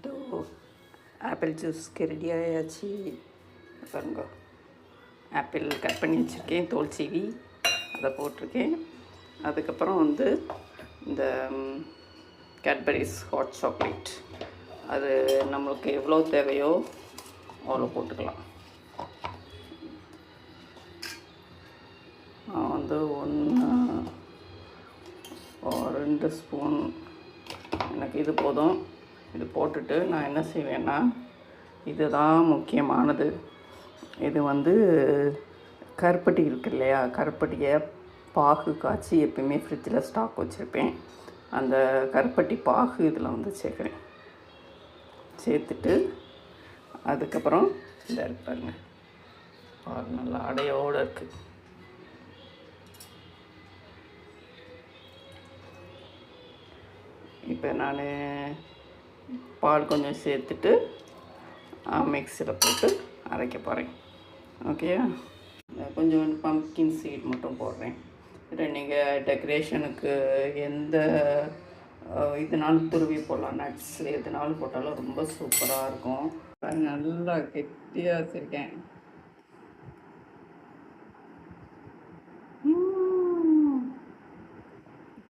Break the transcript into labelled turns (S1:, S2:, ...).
S1: இதோ apple ஜூஸ்க்கு ready ஆயாச்சு. பாருங்க, ஆப்பிள் கட் பண்ணி வச்சுருக்கேன், தோல் சீவி அதை போட்டிருக்கேன். அதுக்கப்புறம் வந்து இந்த கேட்பரிஸ் ஹாட் சாக்லேட், அது நம்மளுக்கு எவ்வளோ தேவையோ அவ்வளோ போட்டுக்கலாம். நான் வந்து 2 ஸ்பூன் எனக்கு இது போதும். இது போட்டுட்டு நான் என்ன செய்வேன்னா, இதுதான் முக்கியமானது. இது வந்து கருப்பட்டி இருக்கு இல்லையா, கருப்பட்டியை பாகு காய்ச்சி எப்பயுமே ஃப்ரிட்ஜில் ஸ்டாக் வச்சுருப்பேன். அந்த கருப்பட்டி பாகு இதில் வந்து சேர்த்துட்டு அதுக்கப்புறம் இந்த இருப்பாருங்க, பால் நல்லா அடையோடு இருக்குது. இப்போ நான் பால் கொஞ்சம் சேர்த்துட்டு மிக்ஸியில் போட்டு அரைக்க போகிறேன். ஓகே, கொஞ்சம் பம்ப்கின் சீட் மட்டும் போடுறேன். இதை நீங்கள் டெக்கரேஷனுக்கு எந்த இதனாலும் துருவி போடலாம், நட்ஸ் எதுனாலும் போட்டாலும் ரொம்ப சூப்பராக இருக்கும். நல்லா கெட்டியாக வச்சுருக்கேன்.